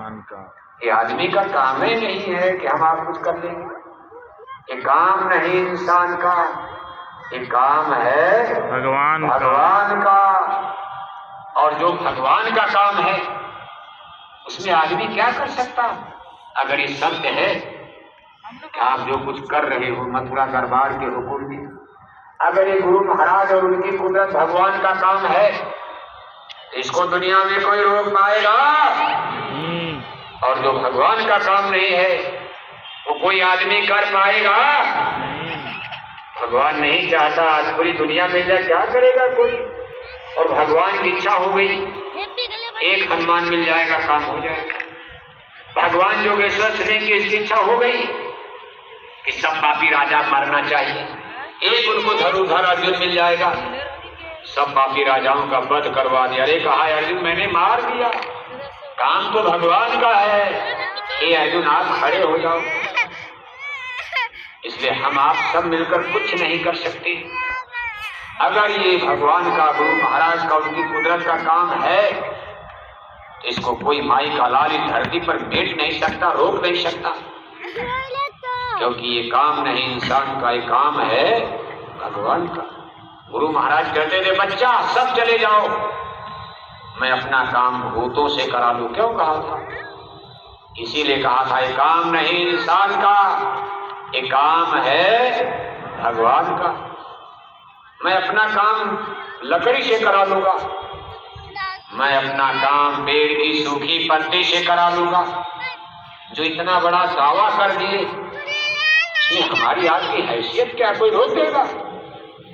इंसान का, ये आदमी का काम ही नहीं है कि हम आप कुछ कर लेंगे। ये काम नहीं इंसान का, ये काम है भगवान का। और जो भगवान का काम है उसमें आदमी क्या कर सकता? अगर ये सत्य है कि आप जो कुछ कर रहे हो मथुरा दरबार के हुक्म में, अगर ये गुरु महाराज और उनकी कुदरत भगवान का काम है, इसको दुनिया में कोई रोक पाएगा? और जो भगवान का काम नहीं है वो कोई आदमी कर पाएगा? भगवान नहीं चाहता आज पूरी दुनिया मिल जाए, क्या करेगा कोई? और भगवान की इच्छा हो गई, एक हनुमान मिल जाएगा, काम हो जाएगा। भगवान योगेश्वर सिंह की इसकी इच्छा हो गई कि सब पापी राजा मरना चाहिए, एक उनको धनुधर अर्जुन मिल जाएगा, सब पापी राजाओं का वध करवा दिया। अरे कहा अर्जुन मैंने मार दिया, काम तो भगवान का है, ये अर्जुन आप खड़े हो जाओ। इसलिए हम आप सब मिलकर कुछ नहीं कर सकते। अगर ये भगवान का, गुरु महाराज का, उनकी कुदरत का काम है तो इसको कोई माई का लाल इस धरती पर बैठ नहीं सकता, रोक नहीं सकता, क्योंकि ये काम नहीं इंसान का, ये काम है भगवान का। गुरु महाराज कहते थे बच्चा सब चले जाओ, मैं अपना काम भूतों से करा लूं। क्यों कहा था? इसीलिए कहा था ये काम नहीं इंसान का, ये काम है भगवान का। मैं अपना काम लकड़ी से करा लूंगा, मैं अपना काम पेड़ की सूखी पत्ती से करा लूंगा। जो इतना बड़ा दावा कर दिए, इसमें हमारी आपकी हैसियत क्या कोई रोक देगा?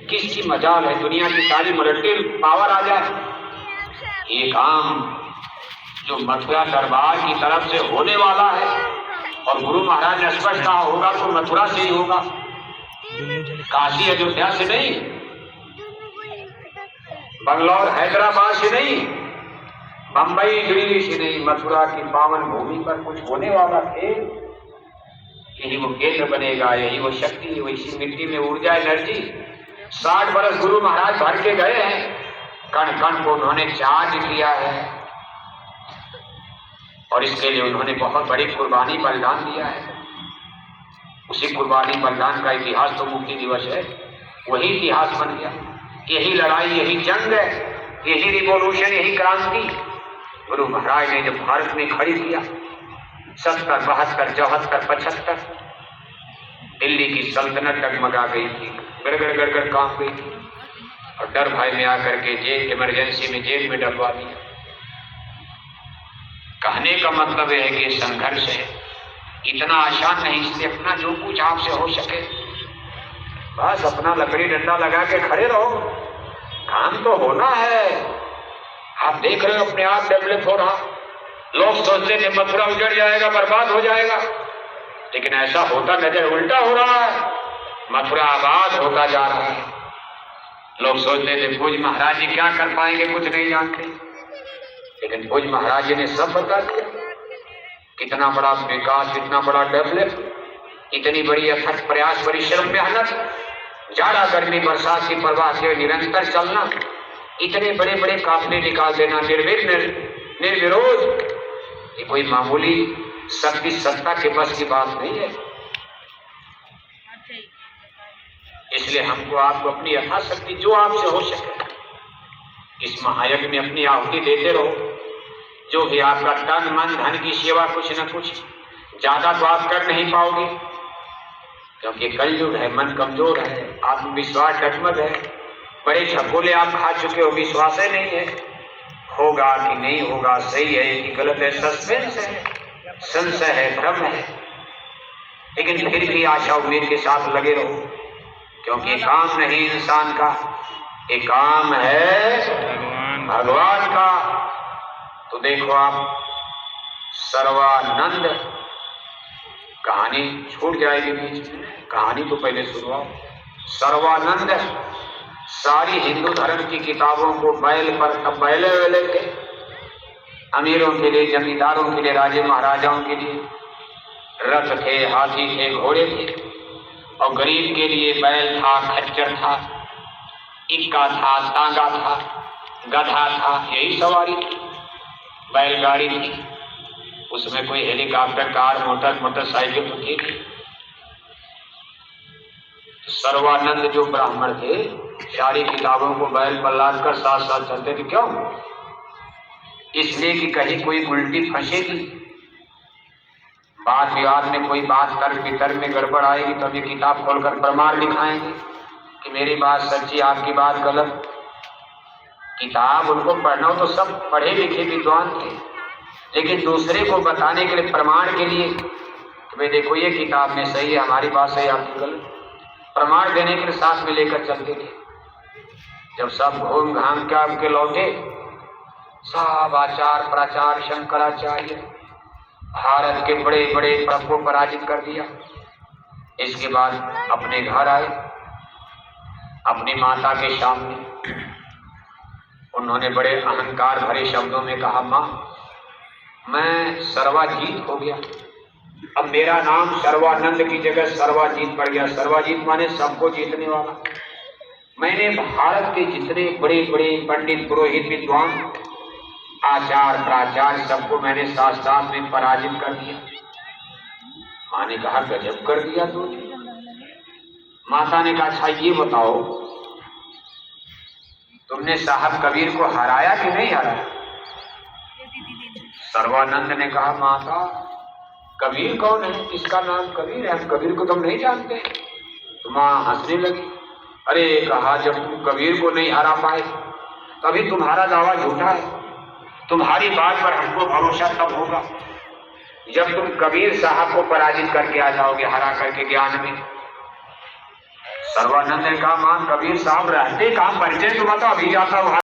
किसकी मजाल है दुनिया की सारी मल्टीपल पावर आ जाए? ये काम जो मथुरा दरबार की तरफ से होने वाला है, और गुरु महाराज ने स्पष्ट कहा होगा तो मथुरा से ही होगा, काशी अयोध्या से नहीं, बंगलौर हैदराबाद से नहीं, बंबई दिल्ली से नहीं, मथुरा की पावन भूमि पर कुछ होने वाला है। यही वो केंद्र बनेगा, यही वो शक्ति, वो इसी मिट्टी में ऊर्जा एनर्जी। 60 बरस गुरु महाराज भर के गए हैं, कण कण को उन्होंने चार्ज किया है, और इसके लिए उन्होंने बहुत बड़ी कुर्बानी बलिदान दिया है। उसी कुर्बानी बलिदान का इतिहास तो मुक्ति दिवस है, वही इतिहास बन गया। यही लड़ाई, यही जंग है, यही रिवॉल्यूशन, यही क्रांति गुरु महाराज ने जब भारत में खड़ी किया। 70, 72, 74, 75 दिल्ली की सल्तनत डगमगा गई थी, गड़गड़ गड़गड़ कांप गई थी, और डर भय में आकर के जेल, इमरजेंसी में जेल में डलवा दिया। कहने का मतलब यह है कि संघर्ष है, इतना आसान नहीं। इसलिए अपना जो कुछ आपसे हो सके बस अपना लकड़ी डंडा लगा के खड़े रहो, काम तो होना है। आप देख रहे हो अपने आप डेवलप हो रहा। लोग सोचते थे मथुरा उजड़ जाएगा, बर्बाद हो जाएगा, लेकिन ऐसा होता नजर उल्टा हो रहा है, मथुरा आबाद होता जा रहा है। लोग सोचते थे पूज महाराज जी क्या कर पाएंगे, कुछ नहीं जानते, लेकिन पूज महाराज जी ने सब बता दिया। कितना बड़ा विकास, कितना बड़ा डेवलप, इतनी बड़ी अथक प्रयास, परिश्रम, मेहनत, जाड़ा गर्मी बरसात की परवाह किए निरंतर चलना, इतने बड़े बड़े काफले निकाल देना निर्विघ्न निर्विरोध, ये कोई मामूली शक्ति सत्ता के बस की बात नहीं है। इसलिए हमको आपको अपनी यथाशक्ति जो आपसे हो सके इस महायज्ञ में अपनी आहुति देते रहो। जो भी आपका तन मन धन की सेवा, कुछ न कुछ, ज्यादा तो आप कर नहीं पाओगे, क्योंकि कलयुग है, मन कमजोर है, आत्मविश्वास डगमग है, बड़े झकोले आप खा चुके हो, विश्वास ही नहीं है, होगा कि नहीं होगा, सही है कि गलत है, सस्पेंस है, संशय है, भ्रम है। लेकिन फिर भी आशा उम्मीद के साथ लगे रहो, क्योंकि ये काम नहीं इंसान का, ये काम है भगवान का। तो देखो आप, सर्वानंद कहानी छूट जाएगी बीच में, कहानी तो पहले सुनवाओ। सर्वानंद सारी हिंदू धर्म की किताबों को बैल पर, अब बैले वेले थे, अमीरों के लिए, जमींदारों के लिए, राजे महाराजाओं के लिए रथ थे, हाथी थे, घोड़े थे, और गरीब के लिए बैल था, खच्चर था, इक्का था, तांगा था, गधा था, यही सवारी थी, बैलगाड़ी थी। उसमें कोई हेलीकॉप्टर, कार, मोटरसाइकिल तो थी नहीं। सर्वानंद जो ब्राह्मण थे, सारी किताबों को बैल पर लाद कर साथ साथ चलते थे। क्यों? इसलिए कि कहीं कोई उल्टी फंसेगी, बात विवाद में कोई बात तर्क वितर्क में गड़बड़ आएगी तो ये किताब खोलकर प्रमाण दिखाएंगे कि मेरी बात सच्ची, आपकी बात गलत। किताब उनको पढ़ना हो तो सब पढ़े लिखे विद्वान थे, लेकिन दूसरे को बताने के लिए, प्रमाण के लिए कि भाई देखो ये किताब में सही है, हमारी बात सही, आपकी गलत, प्रमाण देने के लिए साथ में लेकर चलते थे। जब सब घूम घाम के लौटे, सब आचार्य प्राचार्य शंकराचार्य भारत के बड़े बड़े प्रभु को पराजित कर दिया। इसके बाद अपने घर आए, अपनी माता के सामने उन्होंने बड़े अहंकार भरे शब्दों में कहा, माँ मैं सर्वाजीत हो गया, अब मेरा नाम सर्वानंद की जगह सर्वाजीत पड़ गया। सर्वाजीत माने सबको जीतने वाला। मैंने भारत के जितने बड़े बड़े पंडित, पुरोहित, विद्वान, आचार्य प्राचार्य सबको मैंने साथ साथ में पराजित कर दिया। माँ ने कहा गजब कर दिया तूने। माता ने कहा अच्छा ये बताओ, तुमने साहब कबीर को हराया कि नहीं हराया? सर्वानंद ने कहा माता कबीर कौन है, किसका नाम कबीर है, हम कबीर को तुम नहीं जानते। तो माँ हंसने लगी। अरे कहा जब तुम कबीर को नहीं हरा पाए तभी तुम्हारा दावा झूठा है, तुम्हारी बात पर हमको भरोसा तब होगा जब तुम कबीर साहब को पराजित करके आ जाओगे, हरा करके ज्ञान में। सर्वानंद ने कहा मां कबीर साहब रहते काम परिचय तो बताओ, अभी जाता हूं।